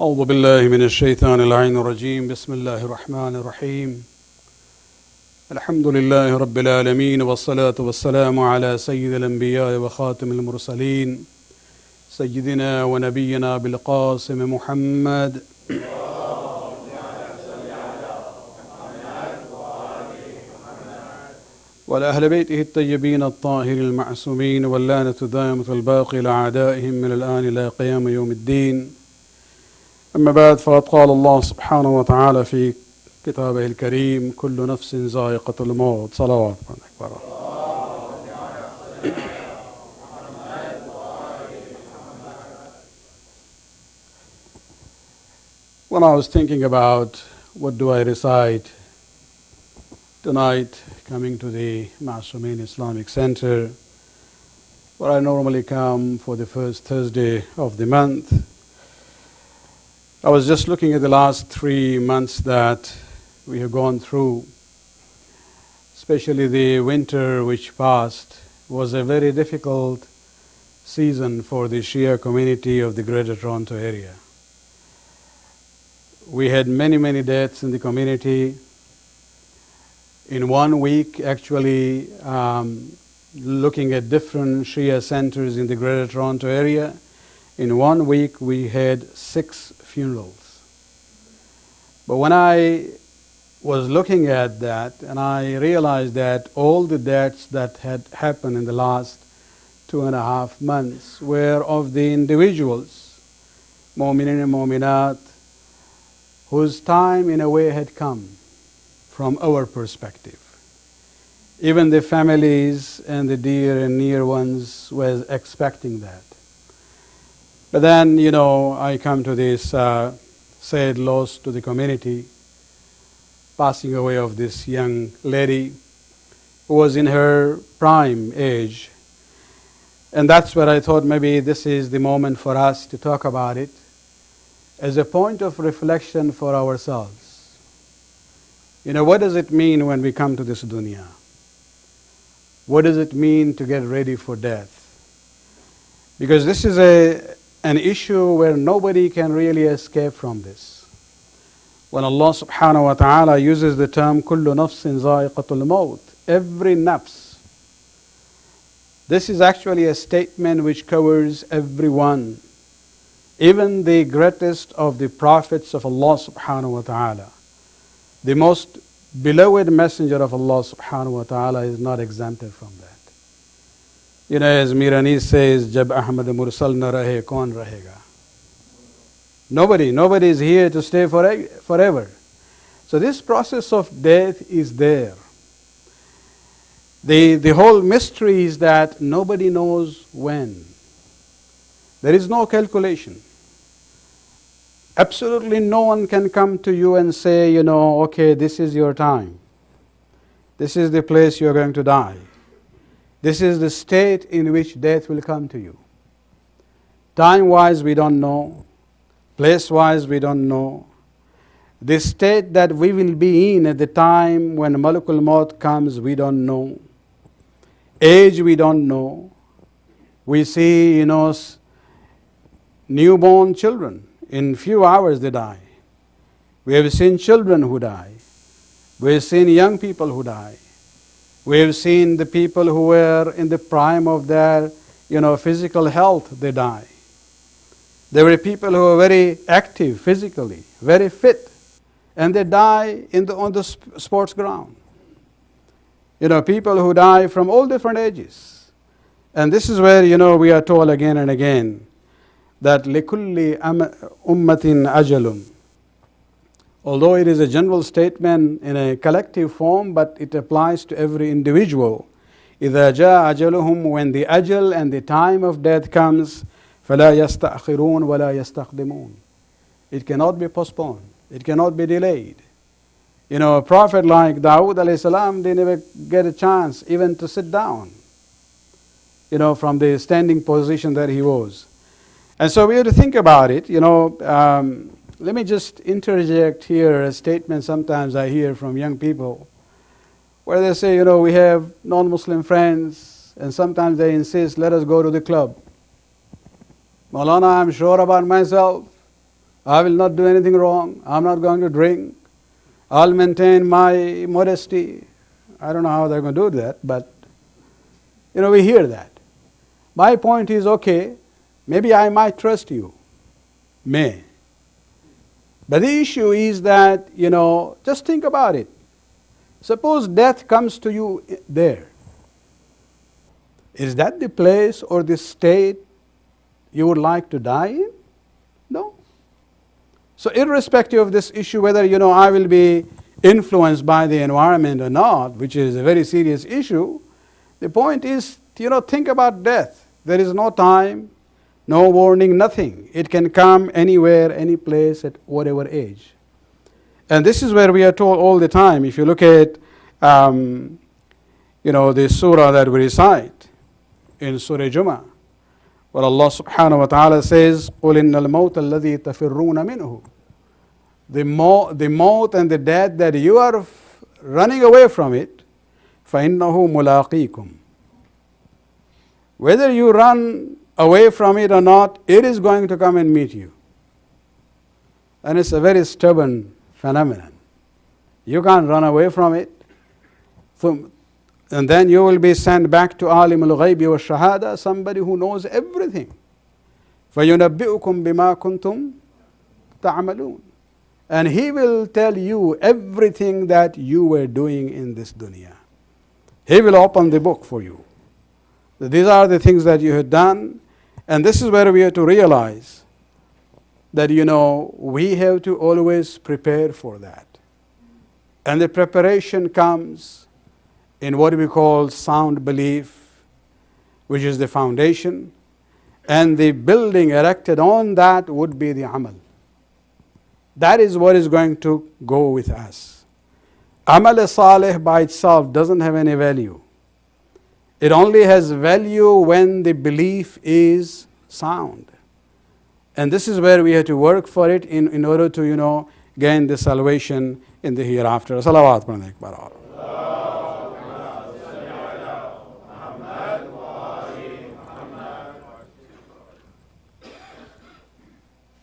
أعوذ بالله من الشيطان اللعين الرجيم بسم الله الرحمن الرحيم الحمد لله رب العالمين والصلاة والسلام على سيد الأنبياء وخاتم المرسلين سيدنا ونبينا بالقاسم محمد وعلى أهل بيته الطيبين الطاهرين المعصومين واللعنة الدائمة الباقي لأعدائهم من الآن إلى قيام يوم الدين. أما بعد، فقد قال الله سبحانه وتعالى في كتابه الكريم: كل نفس ذائقة الموت. صلوات أكبر. When I was thinking about what do I recite tonight, coming to the Masumin Islamic Center, where I normally come for the first Thursday of the month, I was just looking at the last 3 months that we have gone through. Especially the winter which passed was a very difficult season for the Shia community of the Greater Toronto area. We had many deaths in the community. In 1 week, actually, looking at different Shia centers in the Greater Toronto area, in 1 week we had 6 funerals. But when I was looking at that, and I realized that all the deaths that had happened in the last 2.5 months were of the individuals, mu'minin and mu'minat, whose time in a way had come from our perspective. Even the families and the dear and near ones were expecting that. But then, I come to this sad loss to the community, passing away of this young lady who was in her prime age. And that's where I thought maybe this is the moment for us to talk about it as a point of reflection for ourselves. What does it mean when we come to this dunya? What does it mean to get ready for death? Because this is an issue where nobody can really escape from this. When Allah subhanahu wa ta'ala uses the term kullu nafsin zaiqatul maut, every nafs, this is actually a statement which covers everyone, even the greatest of the prophets of Allah subhanahu wa ta'ala. The most beloved messenger of Allah subhanahu wa ta'ala is not exempted from that. As Mirani says, Jab Ahmad Mursal na rahe, kaun rahega? Nobody is here to stay forever. So this process of death is there. The whole mystery is that nobody knows when. There is no calculation. Absolutely no one can come to you and say, okay, this is your time. This is the place you are going to die. This is the state in which death will come to you. Time-wise, we don't know. Place-wise, we don't know. The state that we will be in at the time when Malakul Maut comes, we don't know. Age, we don't know. We see, newborn children. In few hours they die. We have seen children who die. We have seen young people who die. We have seen the people who were in the prime of their, physical health, they die. There were people who were very active physically, very fit, and they die on the sports ground. People who die from all different ages. And this is where, we are told again and again that لِكُلِّ أُمَّةٍ أَجَلٌ. Although it is a general statement in a collective form, but it applies to every individual. إِذَا جَاءَ أَجَلُهُمْ, when the ajal and the time of death comes, فَلَا يَسْتَأْخِرُونَ وَلَا يَسْتَقْدِمُونَ. It cannot be postponed. It cannot be delayed. A prophet like Dawood alayhi salam, they never get a chance even to sit down, from the standing position that he was. And so we have to think about it, Let me just interject here a statement sometimes I hear from young people where they say, we have non-Muslim friends, and sometimes they insist, let us go to the club. Maulana, I'm sure about myself. I will not do anything wrong. I'm not going to drink. I'll maintain my modesty. I don't know how they're going to do that, but we hear that. My point is, okay, maybe I might trust you. May. But the issue is that, just think about it. Suppose death comes to you there. Is that the place or the state you would like to die in? No. So irrespective of this issue, whether, I will be influenced by the environment or not, which is a very serious issue, the point is, think about death. There is no time, no warning, nothing. It can come anywhere, any place, at whatever age. And this is where we are told all the time. If you look at, the surah that we recite in Surah Jumada, where Allah subhanahu wa ta'ala says, قُلْ إِنَّ الْمَوْتَ الَّذِي تَفِرُّونَ مِنْهُ. The maut and the death that you are running away from it, فَإِنَّهُ مُلَاقِيكُمْ. Whether you run away from it or not, it is going to come and meet you. And it's a very stubborn phenomenon. You can't run away from it. And then you will be sent back to alim al-ghaybi wa shahada, somebody who knows everything. فَيُنَبِّئُكُمْ بِمَا كُنْتُمْ تَعْمَلُونَ. And he will tell you everything that you were doing in this dunya. He will open the book for you. These are the things that you had done. And this is where we have to realize that, we have to always prepare for that. And the preparation comes in what we call sound belief, which is the foundation. And the building erected on that would be the amal. That is what is going to go with us. Amal salih by itself doesn't have any value. It only has value when the belief is sound. And this is where we have to work for it in order to, gain the salvation in the hereafter. Salawat pढ़ने एक बार और.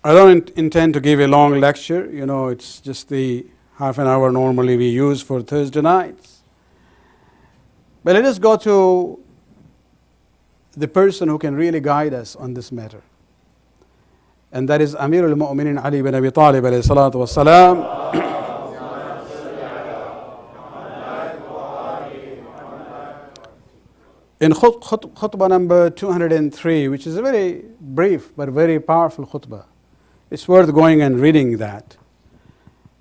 I don't intend to give a long lecture. It's just the half an hour normally we use for Thursday nights. But let us go to the person who can really guide us on this matter. And that is Amir al-Mu'minin Ali bin Abi Talib alayhi salatu wa salam. In khutbah number 203, which is a very brief but very powerful khutbah. It's worth going and reading that.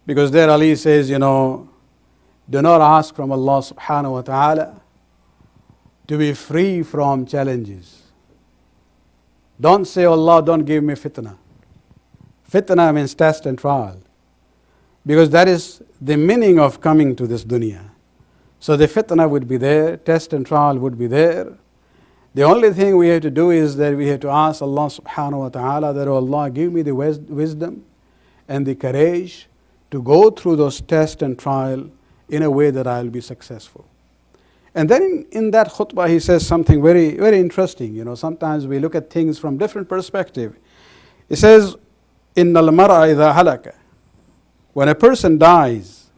Because there Ali says, do not ask from Allah subhanahu wa ta'ala to be free from challenges. Don't say, Allah, don't give me fitna. Fitna means test and trial. Because that is the meaning of coming to this dunya. So the fitna would be there, test and trial would be there. The only thing we have to do is that we have to ask Allah subhanahu wa ta'ala that, oh Allah, give me the wisdom and the courage to go through those tests and trial in a way that I'll be successful. And then in that khutbah he says something very, very interesting. Sometimes we look at things from different perspective. He says, إِنَّ الْمَرْءَ إِذَا هَلَكَ. When a person dies,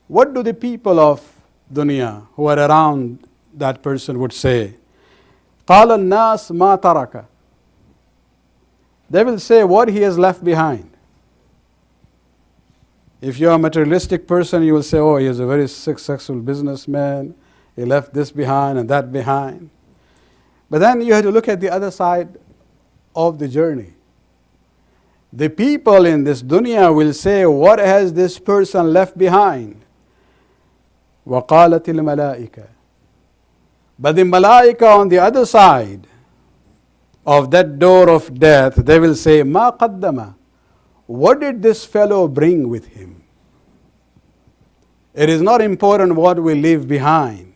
what do the people of dunya who are around that person would say? قَالَ النَّاسِ مَا تَرَكَ. They will say what he has left behind. If you're a materialistic person, you will say, oh, he is a very successful businessman. He left this behind and that behind. But then you have to look at the other side of the journey. The people in this dunya will say, what has this person left behind? وَقَالَتِ الْمَلَائِكَةِ. But the malaika on the other side of that door of death, they will say, مَا قَدَّمَ. What did this fellow bring with him? It is not important what we leave behind.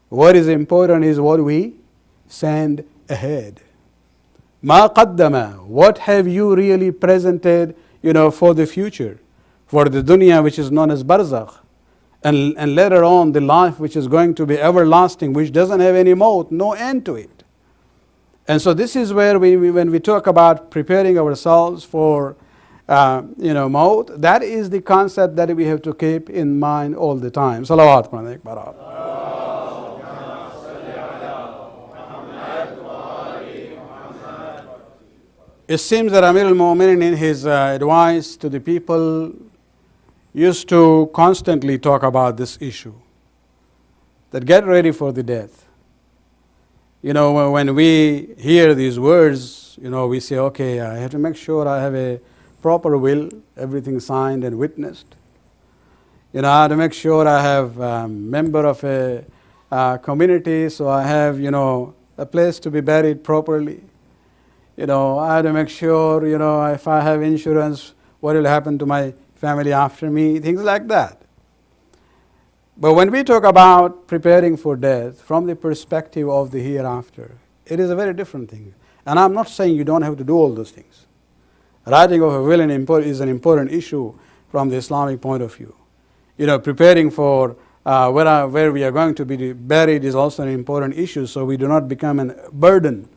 What is important is what we send ahead. مَا قَدَّمَ. What have you really presented, for the future, for the dunya which is known as barzakh, and later on the life which is going to be everlasting, which doesn't have any maut, no end to it. And so this is where when we talk about preparing ourselves for maut, that is the concept that we have to keep in mind all the time. Salawat Barat. It seems that Amir al-Mu'minin in his advice to the people used to constantly talk about this issue, that get ready for the death. When we hear these words, we say, okay, I have to make sure I have a proper will, everything signed and witnessed. I have to make sure I have a member of a community, so I have, a place to be buried properly. I have to make sure, if I have insurance, what will happen to my family after me, things like that. But when we talk about preparing for death from the perspective of the hereafter, it is a very different thing. And I'm not saying you don't have to do all those things. Writing of a will is an important issue from the Islamic point of view. Preparing for where we are going to be buried is also an important issue, so we do not become a burden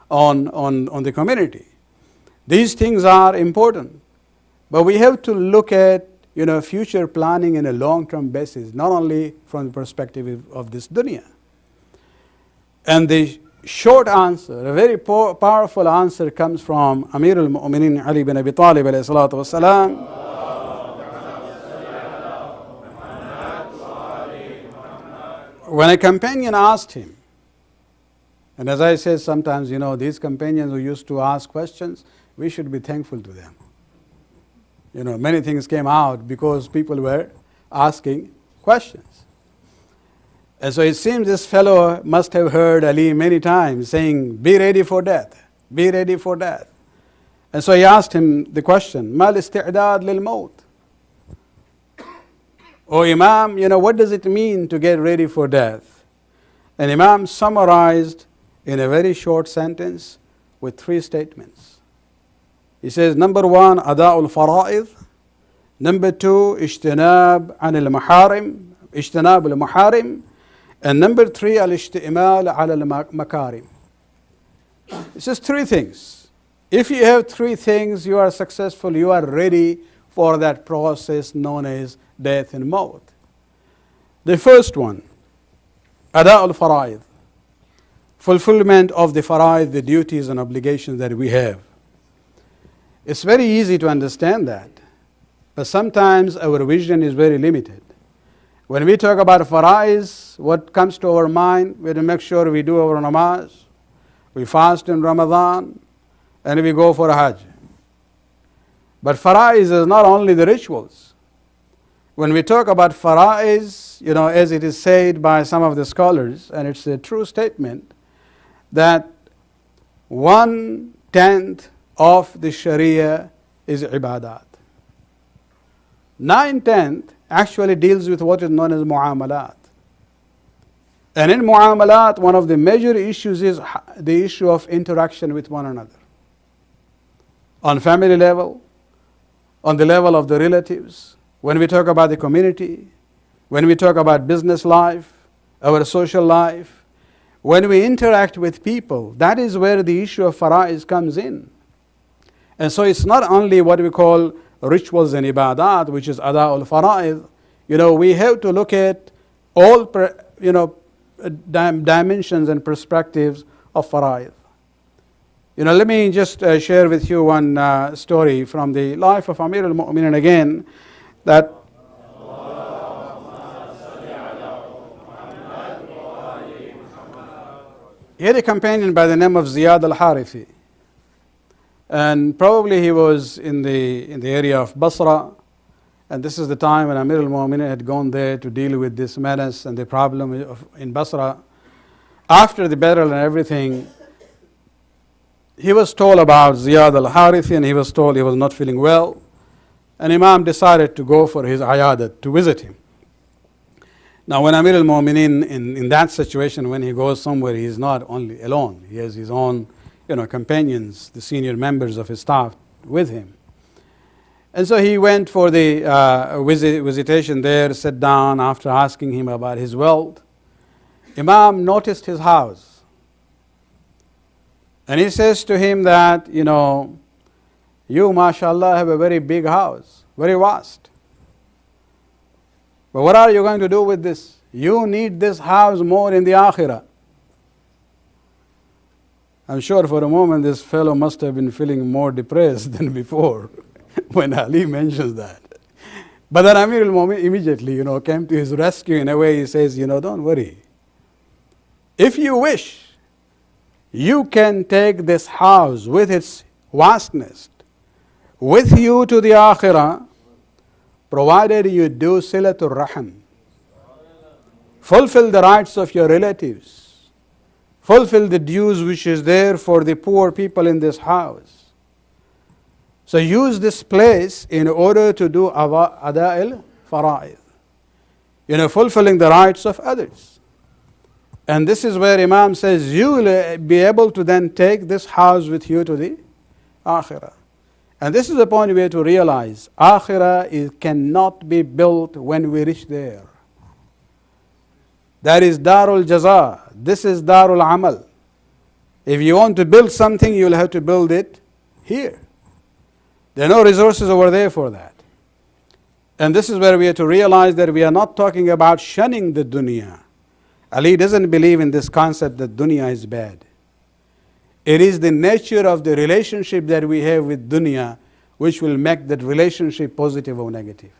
on the community. These things are important, but we have to look at future planning in a long-term basis, not only from the perspective of this dunya. And the short answer, a very powerful answer, comes from Amir al-Mu'minin Ali bin Abi Talib alayhi salatu wasalam. When a companion asked him, and as I said, sometimes, these companions who used to ask questions, we should be thankful to them. Many things came out because people were asking questions. And so it seems this fellow must have heard Ali many times saying, be ready for death, be ready for death. And so he asked him the question, Mal isti'dad lil maut. Oh Imam, what does it mean to get ready for death? And Imam summarized in a very short sentence with 3 statements. He says, number 1, ada'ul fara'id. Number 2, ijtinab al-maharim. And number 3, al-ishtimal al-makarim. It says 3 things. If you have 3 things, you are successful, you are ready for that process known as death and maut. The first one, ada'ul fara'id. Fulfillment of the fara'id, the duties and obligations that we have. It's very easy to understand that, but sometimes our vision is very limited. When we talk about fara'is, what comes to our mind? We have to make sure we do our namaz, we fast in Ramadan, and we go for Hajj. But fara'is is not only the rituals. When we talk about fara'is, as it is said by some of the scholars, and it's a true statement, that 1/10 of the Sharia is ibadat. 9/10 actually deals with what is known as mu'amalat. And in mu'amalat, one of the major issues is the issue of interaction with one another. On family level, on the level of the relatives, when we talk about the community, when we talk about business life, our social life, when we interact with people, that is where the issue of fara'is comes in. And so it's not only what we call rituals and ibadat, which is ada'ul fara'id. We have to look at all dimensions and perspectives of fara'id. Let me just share with you one story from the life of Amir al-Mu'minin again, that he had a companion by the name of Ziyad al-Harithi. And probably he was in the area of Basra, and this is the time when Amir al-Mu'minin had gone there to deal with this menace and the problem in Basra. After the battle and everything, he was told about Ziyad al-Harithi, and he was told he was not feeling well. And Imam decided to go for his ayadat, to visit him. Now when Amir al-Mu'minin in that situation, when he goes somewhere, he is not only alone. He has his own companions, the senior members of his staff with him. And so he went for the visitation there, sat down after asking him about his wealth. Imam noticed his house. And he says to him that, you, mashallah, have a very big house, very vast. But what are you going to do with this? You need this house more in the akhirah. I'm sure for a moment this fellow must have been feeling more depressed than before when Ali mentions that. But then Amir al-Mu'minin immediately, came to his rescue in a way. He says, don't worry. If you wish, you can take this house with its vastness with you to the akhirah, provided you do silatul rahim. Fulfill the rights of your relatives. Fulfill the dues which is there for the poor people in this house. So use this place in order to do ada'il fara'id. Fulfilling the rights of others. And this is where Imam says, you will be able to then take this house with you to the akhirah. And this is the point we have to realize. Akhirah cannot be built when we reach there. That is Darul Jaza. This is Darul Amal. If you want to build something, you will have to build it here. There are no resources over there for that. And this is where we have to realize that we are not talking about shunning the dunya. Ali doesn't believe in this concept that dunya is bad. It is the nature of the relationship that we have with dunya which will make that relationship positive or negative.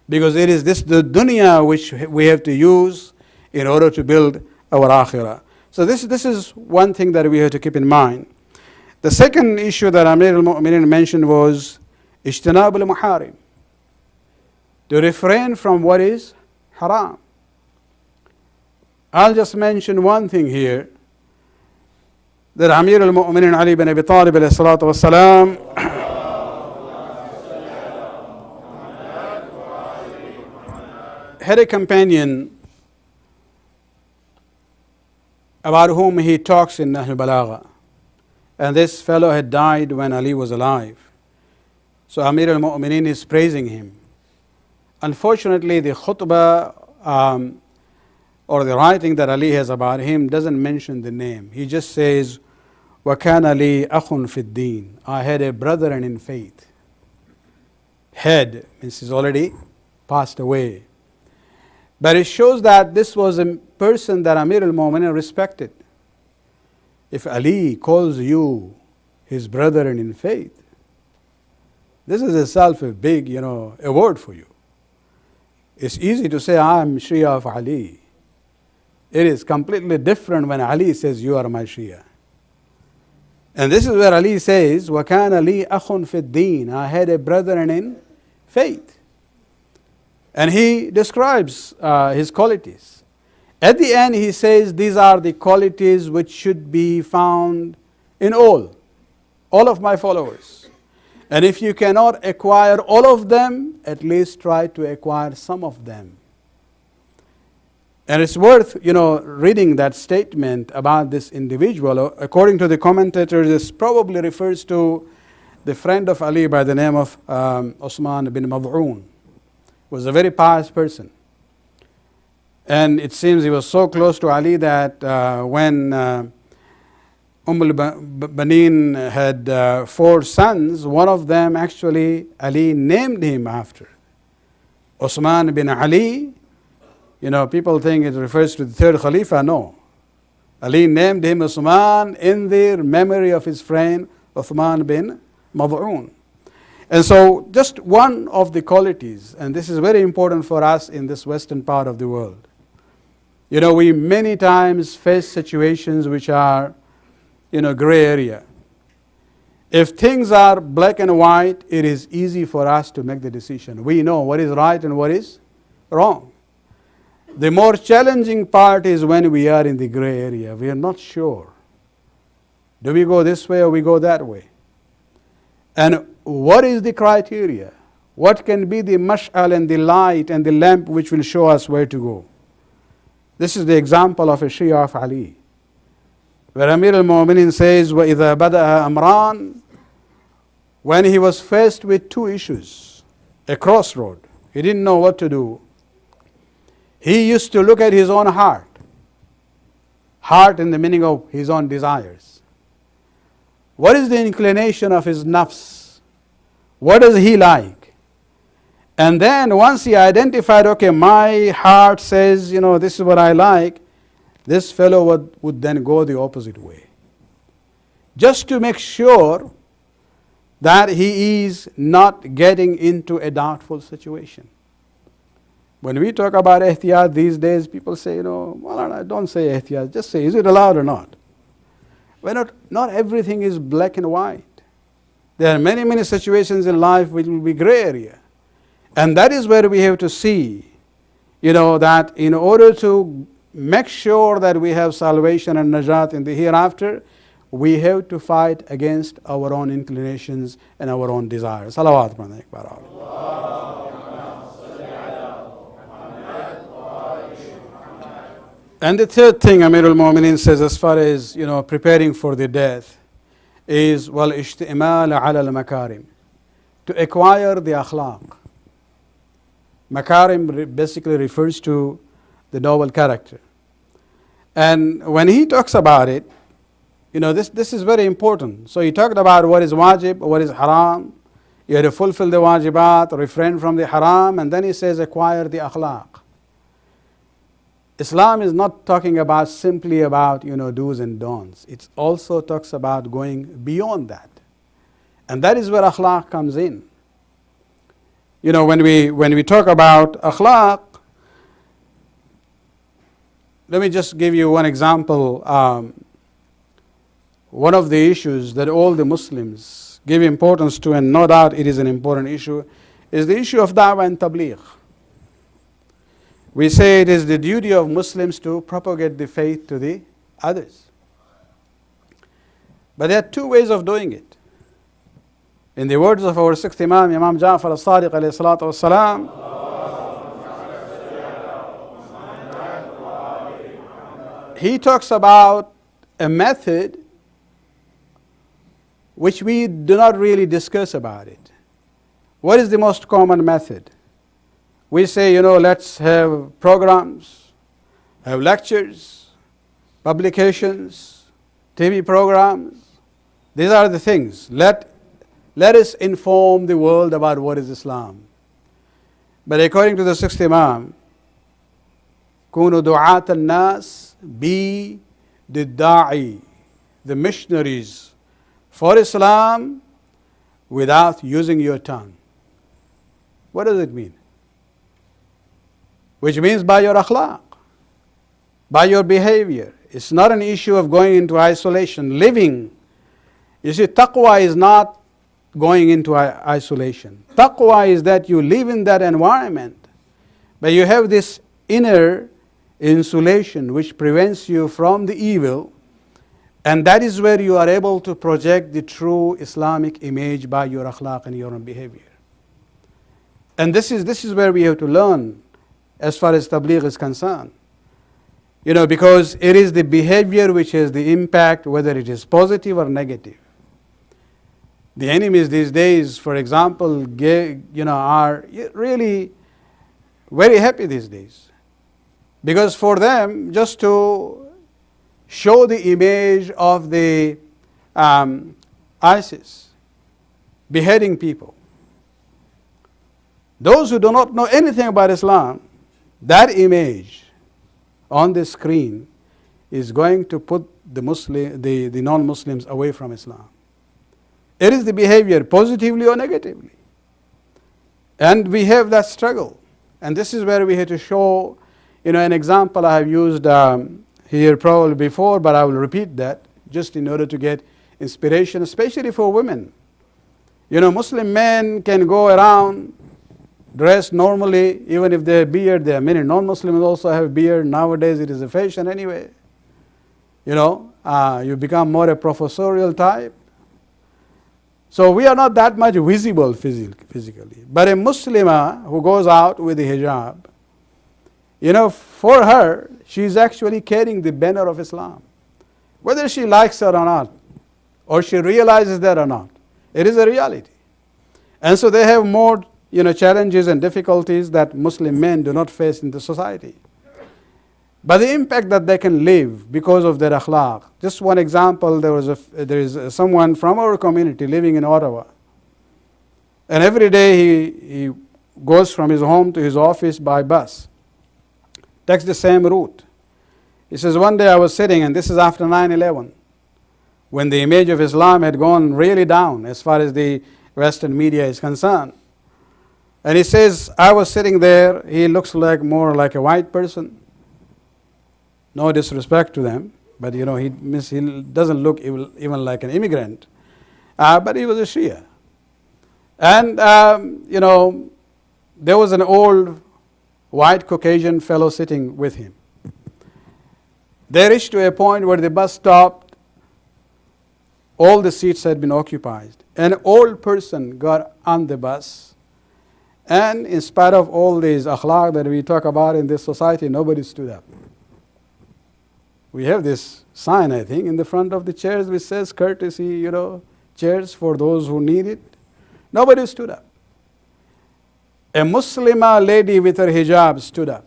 Because it is the dunya which we have to use in order to build our akhirah. So this is one thing that we have to keep in mind. The second issue that Amir al-Mu'minin mentioned was ijtinab al-muharim. To refrain from what is haram. I'll just mention one thing here. That Amir al-Mu'minin Ali bin Abi Talib alayhi salatu wassalam had a companion about whom he talks in Nahl al-Balagha. And this fellow had died when Ali was alive. So Amir al-Mu'minin is praising him. Unfortunately, the khutbah or the writing that Ali has about him doesn't mention the name. He just says, وَكَانَ لِي أَخٌ فِي الدِّينِ. I had a brother in faith. Had means he's already passed away. But it shows that this was a person that Amir al-Mu'minin respected. If Ali calls you his brother in faith, this is itself a big, award for you. It's easy to say, I am Shia of Ali. It is completely different when Ali says, you are my Shia. And this is where Ali says, وَكَانَ لِي أَخٌ فِي الدِّينِ. I had a brother in faith. And he describes his qualities. At the end he says, these are the qualities which should be found in all of my followers. And if you cannot acquire all of them, at least try to acquire some of them. And it's worth, reading that statement about this individual. According to the commentators, this probably refers to the friend of Ali by the name of Osman bin Mad'un. Was a very pious person. And it seems he was so close to Ali that when al-Banin had 4 sons, one of them actually Ali named him after. Osman bin Ali. People think it refers to the 3rd Khalifa. No. Ali named him Osman in the memory of his friend Uthman bin Mad'un. And so just one of the qualities, and this is very important for us in this western part of the world. We many times face situations which are, gray area. If things are black and white, it is easy for us to make the decision. We know what is right and what is wrong. The more challenging part is when we are in the gray area. We are not sure. Do we go this way or we go that way? And what is the criteria? What can be the mash'al and the light and the lamp which will show us where to go? This is the example of a Shia of Ali. Where Amir al-Mu'minin says, وَإِذَا بَدَأَ أَمْرَانِ. When he was faced with 2 issues, a crossroad, he didn't know what to do. He used to look at his own heart. Heart in the meaning of his own desires. What is the inclination of his nafs? What does he like? And then once he identified, okay, my heart says, this is what I like, this fellow would then go the opposite way. Just to make sure that he is not getting into a doubtful situation. When we talk about ihtiyat these days, people say, well, don't say ihtiyat, just say, is it allowed or not? Well, not everything is black and white. There are many, many situations in life which will be gray area. And that is where we have to see, that in order to make sure that we have salvation and najat in the hereafter, we have to fight against our own inclinations and our own desires. Salawat. And the third thing Amir al-Mu'mineen says as far as preparing for the death is wal-ishti'mal ala al-makarim, to acquire the akhlaq. Makarim basically refers to the noble character. And when he talks about it, this is very important. So he talked about what is wajib, what is haram. You have to fulfill the wajibat, refrain from the haram, and then he says acquire the akhlaq. Islam is not talking about simply about do's and don'ts. It also talks about going beyond that. And that is where akhlaq comes in. When we talk about akhlaq, let me just give you one example. One of the issues that all the Muslims give importance to, and no doubt it is an important issue, is the issue of da'wah and tabligh. We say it is the duty of Muslims to propagate the faith to the others. But there are two ways of doing it. In the words of our sixth Imam, Imam Ja'far al-Sadiq alayhi salatu wassalam, he talks about a method which we do not really discuss about it. What is the most common method? We say, let's have programs, have lectures, publications, TV programs. These are the things. Let us inform the world about what is Islam. But according to the sixth Imam, كونوا دعاة الناس, be the da'i, the missionaries for Islam without using your tongue. What does it mean? Which means by your akhlaq, by your behavior. It's not an issue of going into isolation, living. You see, taqwa is not going into isolation. Taqwa is that you live in that environment, but you have this inner insulation which prevents you from the evil, and that is where you are able to project the true Islamic image by your akhlaq and your own behavior. And this is where we have to learn as far as tabligh is concerned. Because it is the behavior which has the impact, whether it is positive or negative. The enemies these days, for example, are really very happy these days. Because for them, just to show the image of the ISIS beheading people. Those who do not know anything about Islam, that image on the screen is going to put the non-Muslims away from Islam. It is the behavior, positively or negatively. And we have that struggle. And this is where we have to show, an example I have used here probably before, but I will repeat that just in order to get inspiration, especially for women. Muslim men can go around dressed normally, even if they have beard. There are many non-Muslims also have beard. Nowadays it is a fashion anyway. You become more a professorial type. So we are not that much visible physically. But a Muslimah who goes out with the hijab, for her, she is actually carrying the banner of Islam. Whether she likes it or not, or she realizes that or not, it is a reality. And so they have more challenges and difficulties that Muslim men do not face in the society. but the impact that they can leave because of their akhlaq. Just one example, there is someone from our community living in Ottawa, and every day he goes from his home to his office by bus, takes the same route. He says, one day I was sitting, and this is after 9/11, when the image of Islam had gone really down as far as the Western media is concerned. And he says, I was sitting there, he looks like more like a white person. No disrespect to them, but he doesn't look even like an immigrant. But he was a Shia. And, there was an old white Caucasian fellow sitting with him. They reached to a point where the bus stopped. All the seats had been occupied. An old person got on the bus, and in spite of all these akhlaq that we talk about in this society, nobody stood up. We have this sign, I think, in the front of the chairs which says courtesy, chairs for those who need it. Nobody stood up. A Muslimah lady with her hijab stood up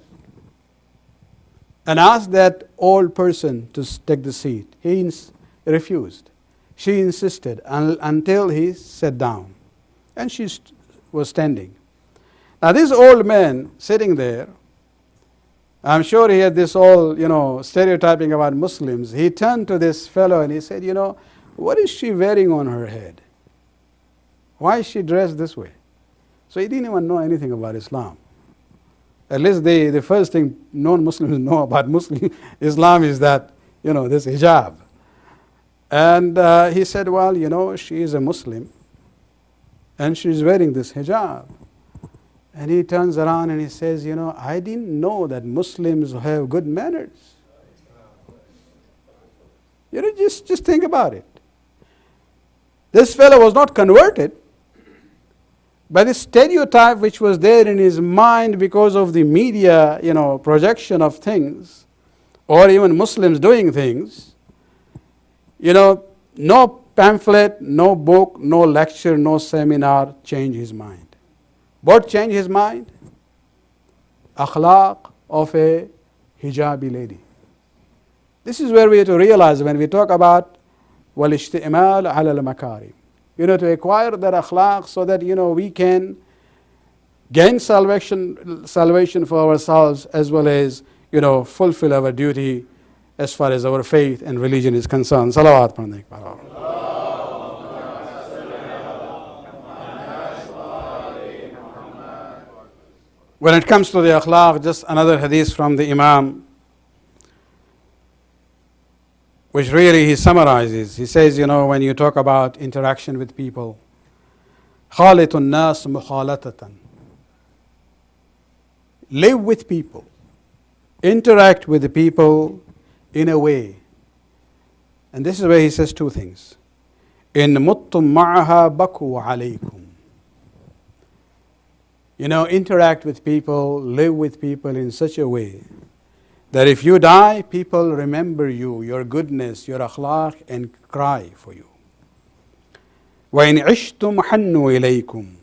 and asked that old person to take the seat. He refused. She insisted until he sat down, and she was standing. Now this old man sitting there, I'm sure he had this whole, stereotyping about Muslims. He turned to this fellow and he said, what is she wearing on her head? Why is she dressed this way? So he didn't even know anything about Islam. At least the first thing non-Muslims know about Islam is that, this hijab. And he said, well, she is a Muslim and she's wearing this hijab. And he turns around and he says, I didn't know that Muslims have good manners. Just think about it. This fellow was not converted, but the stereotype which was there in his mind because of the media, projection of things, or even Muslims doing things, no pamphlet, no book, no lecture, no seminar changed his mind. What changed his mind? Akhlaq of a hijabi lady. This is where we have to realize when we talk about wal-ishti'mal ala al-makarim. To acquire that akhlaq so that, we can gain salvation for ourselves as well as, fulfill our duty as far as our faith and religion is concerned. Salawat pढ़ने के बाद. When it comes to the akhlaq, just another hadith from the Imam, which really he summarizes. He says, when you talk about interaction with people, خالط الناس مخالطة. Live with people. Interact with the people in a way. And this is where he says two things. إن متم معها بكوا عليكم. Interact with people, live with people in such a way that if you die, people remember you, your goodness, your akhlaq, and cry for you. وَإِنْ عِشْتُمْ حَنُّوا إِلَيْكُمْ.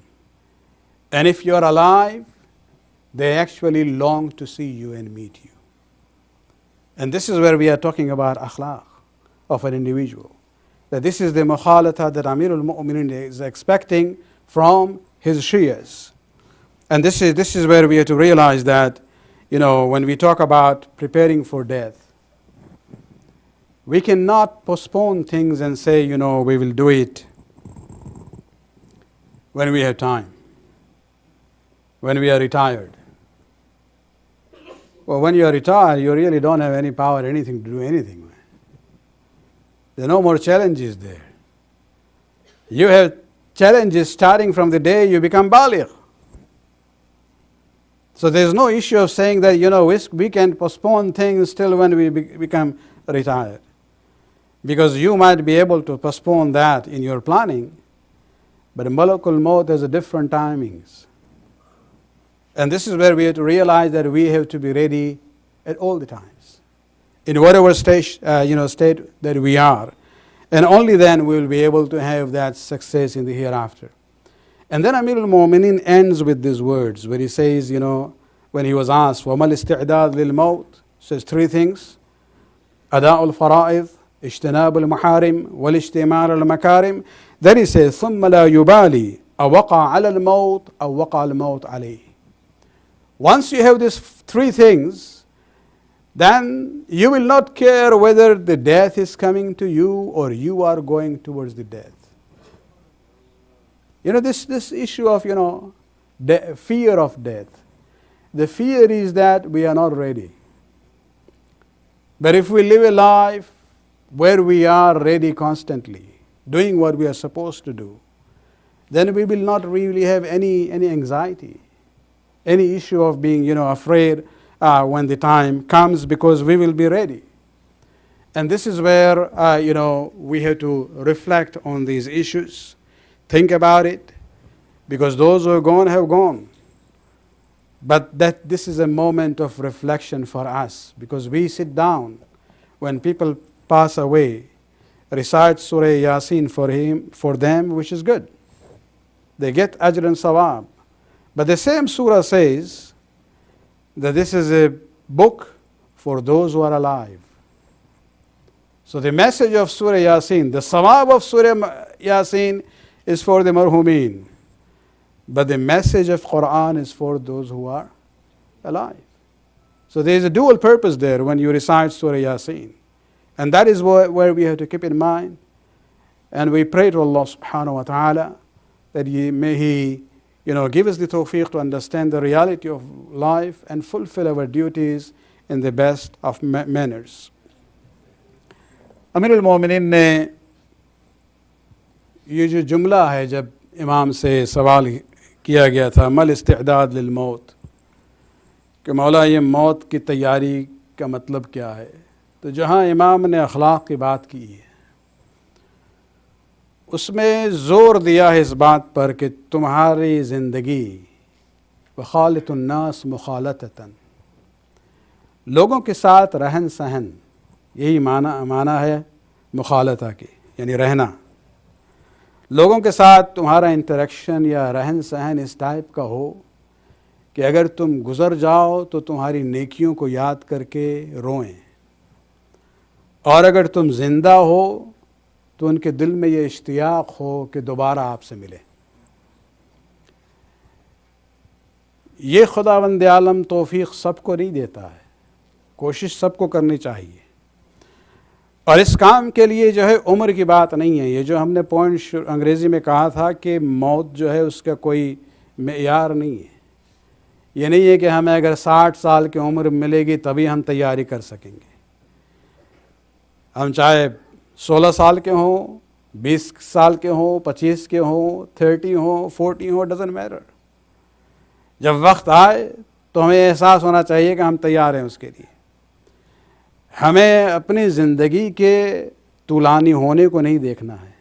And if you're alive, they actually long to see you and meet you. And this is where we are talking about akhlaq of an individual. That this is the mukhalata that Amirul Mu'minin is expecting from his Shias. And this is where we have to realize that, when we talk about preparing for death, we cannot postpone things and say, we will do it when we have time, when we are retired. Well, when you are retired, you really don't have any power, anything to do anything. There are no more challenges there. You have challenges starting from the day you become baligh. So there's no issue of saying that, we can postpone things till when we become retired. Because you might be able to postpone that in your planning, but Malakul Maut has a different timings. And this is where we have to realize that we have to be ready at all the times, in whatever state that we are. And only then we will be able to have that success in the hereafter. And then Amir al-Mu'minin ends with these words where he says, when he was asked, وَمَا الْإِسْتِعْدَادُ لِلْمَوْتِ, says three things: أداء الفرائض, اجتناب المحارم, والاجتماع على المكارم. Then he says ثم لا يبالي أوقع على الموت أو وقع الموت عليه. Once you have these three things, then you will not care whether the death is coming to you or you are going towards the death. This issue of, fear of death. The fear is that we are not ready. But if we live a life where we are ready constantly, doing what we are supposed to do, then we will not really have any anxiety, any issue of being, afraid when the time comes, because we will be ready. And this is where, we have to reflect on these issues, think about it, because those who are gone have gone. But that this is a moment of reflection for us, because we sit down when people pass away, recite Surah Yasin for them, which is good. They get ajr and sawab. But the same surah says that this is a book for those who are alive. So the message of Surah Yasin, the sawab of Surah Yasin is for the marhumin. But the message of Quran is for those who are alive. So there is a dual purpose there when you recite Surah Yasin. And that is where we have to keep in mind. And we pray to Allah subhanahu wa ta'ala that may He give us the tawfiq to understand the reality of life and fulfill our duties in the best of manners. امیر المومنین نے یہ جو جملہ ہے، جب امام سے سوال کیا گیا تھا مل استعداد للموت، کہ مولا یہ موت کی تیاری کا مطلب کیا ہے، تو جہاں امام نے اخلاق کی بات کی ہے اس میں زور دیا ہے اس بات پر کہ تمہاری زندگی وخالط الناس مخالطتاً، لوگوں کے ساتھ رہن سہن، یہی معنی ہے مخالطہ کی، یعنی رہنا. لوگوں کے ساتھ تمہارا انٹریکشن یا رہن سہن اس ٹائپ کا ہو کہ اگر تم گزر جاؤ تو تمہاری نیکیوں کو یاد کر کے روئیں، اور اگر تم زندہ ہو تو ان کے دل میں یہ اشتیاق ہو کہ دوبارہ آپ سے ملے. یہ خداوند عالم توفیق سب کو نہیں دیتا ہے، کوشش سب کو کرنی چاہیے. اور اس کام کے لیے جو ہے عمر کی بات نہیں ہے. یہ جو ہم نے پوائنٹ انگریزی میں کہا تھا کہ موت جو ہے اس کا کوئی معیار نہیں ہے. یہ نہیں ہے کہ ہمیں اگر 60 سال کی عمر ملے گی تبھی ہم تیاری کر سکیں گے. ہم چاہے 16 سال کے ہوں، 20 سال کے ہوں، 25 کے ہوں، 30 ہوں، 40 ہوں، ڈزنٹ میٹر. جب وقت آئے تو ہمیں احساس ہونا چاہیے کہ ہم تیار ہیں اس کے لیے. ہمیں اپنی زندگی کے طولانی ہونے کو نہیں دیکھنا ہے،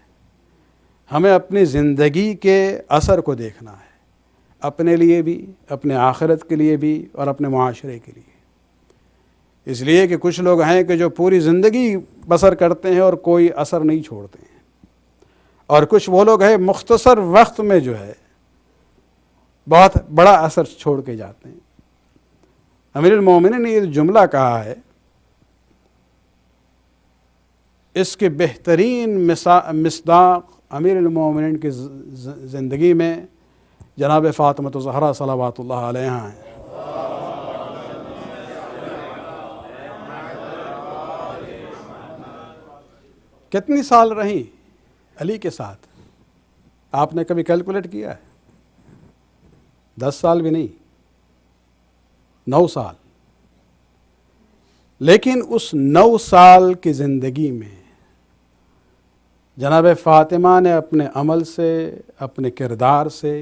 ہمیں اپنی زندگی کے اثر کو دیکھنا ہے، اپنے لیے بھی، اپنے آخرت کے لیے بھی، اور اپنے معاشرے کے لیے. اس لیے کہ کچھ لوگ ہیں کہ جو پوری زندگی بسر کرتے ہیں اور کوئی اثر نہیں چھوڑتے ہیں، اور کچھ وہ لوگ ہیں مختصر وقت میں جو ہے بہت بڑا اثر چھوڑ کے جاتے ہیں. امیر المومنین نے یہ جملہ کہا ہے، اس کے بہترین مصداق امیر المومنین کی زندگی میں جناب فاطمہ الزہرا صلوات اللہ علیہا ہیں. کتنی سال رہیں علی کے ساتھ؟ آپ نے کبھی کیلکولیٹ کیا ہے؟ 10 سال بھی نہیں، 9 سال. لیکن اس 9 سال کی زندگی میں جناب فاطمہ نے اپنے عمل سے، اپنے کردار سے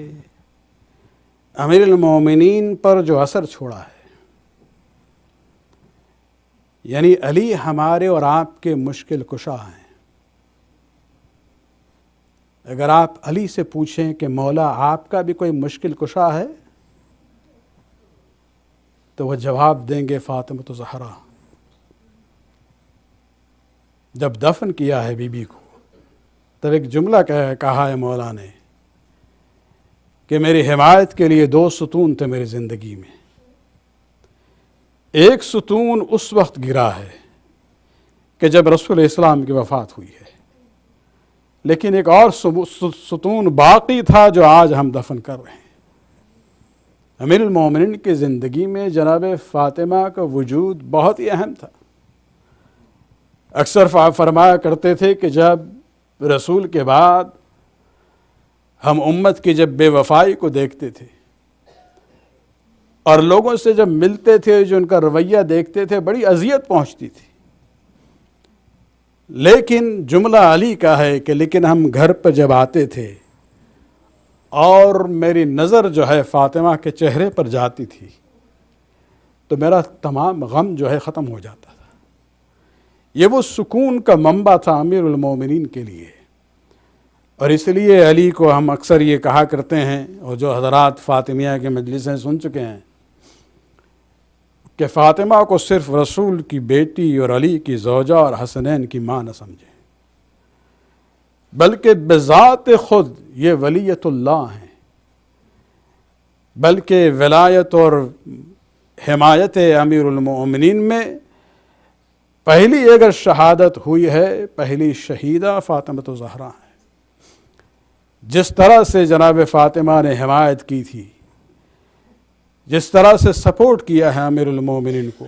امیر المومنین پر جو اثر چھوڑا ہے، یعنی علی ہمارے اور آپ کے مشکل کشا ہیں. اگر آپ علی سے پوچھیں کہ مولا آپ کا بھی کوئی مشکل کشا ہے، تو وہ جواب دیں گے فاطمہ الزہرا. جب دفن کیا ہے بی بی کو، تب ایک جملہ کہا ہے مولا نے کہ میری حمایت کے لیے 2 ستون تھے میری زندگی میں. ایک ستون اس وقت گرا ہے کہ جب رسول اسلام کی وفات ہوئی ہے، لیکن ایک اور ستون باقی تھا جو آج ہم دفن کر رہے ہیں۔ امیر المومنین کی زندگی میں جناب فاطمہ کا وجود بہت ہی اہم تھا۔ اکثر فرمایا کرتے تھے کہ جب رسول کے بعد ہم امت کی جب بے وفائی کو دیکھتے تھے اور لوگوں سے جب ملتے تھے، جو ان کا رویہ دیکھتے تھے، بڑی اذیت پہنچتی تھی، لیکن جملہ علی کا ہے کہ لیکن ہم گھر پہ جب آتے تھے اور میری نظر جو ہے فاطمہ کے چہرے پر جاتی تھی تو میرا تمام غم جو ہے ختم ہو جاتا تھا۔ یہ وہ سکون کا منبع تھا امیر المومنین کے لیے، اور اس لیے علی کو ہم اکثر یہ کہا کرتے ہیں، اور جو حضرات فاطمیہ کے مجلسیں سن چکے ہیں، کہ فاطمہ کو صرف رسول کی بیٹی اور علی کی زوجہ اور حسنین کی ماں نہ سمجھے، بلکہ بذات خود یہ ولیت اللہ ہیں، بلکہ ولایت اور حمایت امیر المومنین میں پہلی اگر شہادت ہوئی ہے، پہلی شہیدہ فاطمہ الزہرا ہے۔ جس طرح سے جناب فاطمہ نے حمایت کی تھی، جس طرح سے سپورٹ کیا ہے امیر المومنین کو،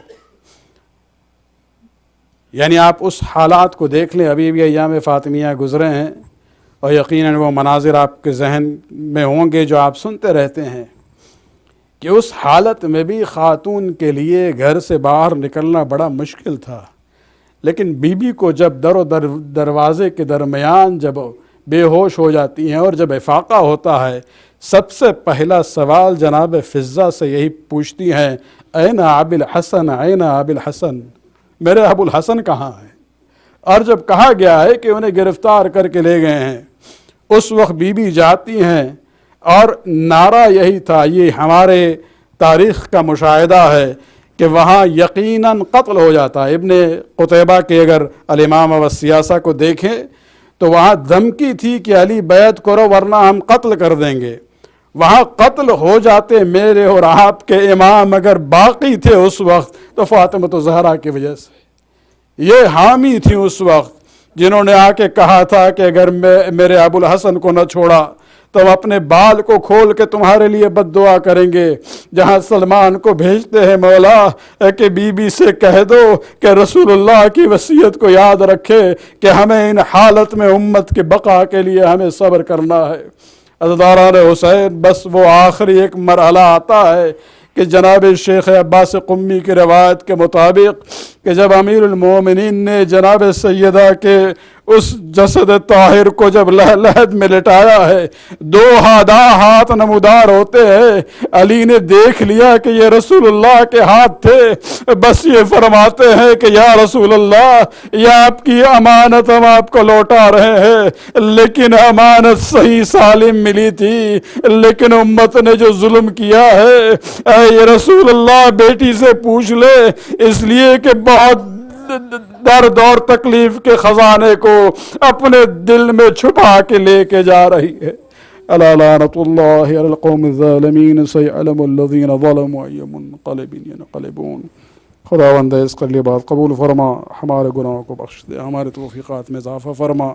یعنی آپ اس حالات کو دیکھ لیں، ابھی بھی ایام فاطمیہ گزرے ہیں اور یقیناً وہ مناظر آپ کے ذہن میں ہوں گے جو آپ سنتے رہتے ہیں، کہ اس حالت میں بھی خاتون کے لیے گھر سے باہر نکلنا بڑا مشکل تھا، لیکن بی بی کو جب در و دروازے کے درمیان جب بے ہوش ہو جاتی ہیں اور جب افاقہ ہوتا ہے، سب سے پہلا سوال جناب فضہ سے یہی پوچھتی ہیں، این ابی الحسن، این ابی الحسن، میرے ابو الحسن کہاں ہیں؟ اور جب کہا گیا ہے کہ انہیں گرفتار کر کے لے گئے ہیں، اس وقت بی بی جاتی ہیں اور نعرہ یہی تھا، یہ ہمارے تاریخ کا مشاہدہ ہے کہ وہاں یقیناً قتل ہو جاتا ہے۔ ابن قتیبہ کے اگر الامام والسیاسہ کو دیکھیں تو وہاں دھمکی تھی کہ علی بیعت کرو ورنہ ہم قتل کر دیں گے، وہاں قتل ہو جاتے میرے اور آپ کے امام اگر باقی تھے اس وقت تو فاطمہ الزہرا کی وجہ سے۔ یہ حامی تھی اس وقت جنہوں نے آ کے کہا تھا کہ اگر میرے ابو الحسن کو نہ چھوڑا تو ہم اپنے بال کو کھول کے تمہارے لیے بد دعا کریں گے۔ جہاں سلمان کو بھیجتے ہیں مولا کہ بی بی سے کہہ دو کہ رسول اللہ کی وصیت کو یاد رکھے کہ ہمیں ان حالت میں امت کے بقا کے لیے ہمیں صبر کرنا ہے۔ عزیزان حسین، بس وہ آخری ایک مرحلہ آتا ہے کہ جناب شیخ عباس قمی کی روایت کے مطابق کہ جب امیر المومنین نے جناب سیدہ کے اس جسد طاہر کو جب لحد میں لٹایا ہے، دو ہاتھ نمودار ہوتے ہیں، علی نے دیکھ لیا کہ یہ رسول اللہ کے ہاتھ تھے، بس یہ فرماتے ہیں کہ یا رسول اللہ، یہ آپ کی امانت ہم آپ کو لوٹا رہے ہیں، لیکن امانت صحیح سالم ملی تھی، لیکن امت نے جو ظلم کیا ہے، اے یہ رسول اللہ بیٹی سے پوچھ لے، اس لیے کہ بہت درد اور تکلیف کے خزانے کو اپنے دل میں چھپا کے لے کے جا رہی ہے۔ الا لعنۃ اللہ علی القوم الظالمین سیعلم الذین ظلموا ای منقلب ینقلبون۔ خداوند اس کے لیے بات قبول فرما، ہمارے گناہوں کو بخش دے، ہمارے توفیقات میں اضافہ فرما۔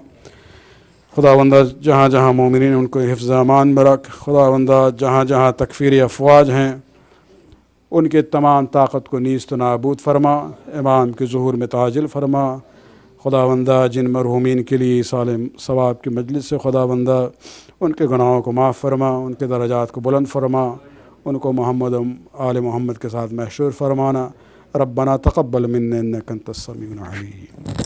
خداوندہ جہاں جہاں مومنین ان کو حفظ امان میں رکھ۔ خداوندہ جہاں جہاں تکفیری افواج ہیں ان کے تمام طاقت کو نیست و نابود فرما، امام کے ظہور میں تعجل فرما۔ خداوندہ جن مرحومین کے لیے سالم ثواب کی مجلس سے خداوندہ ان کے گناہوں کو معاف فرما، ان کے درجات کو بلند فرما، ان کو محمد آل محمد کے ساتھ محشور فرمانا۔ ربنا تقبل منا انک انت السمیع العلیم۔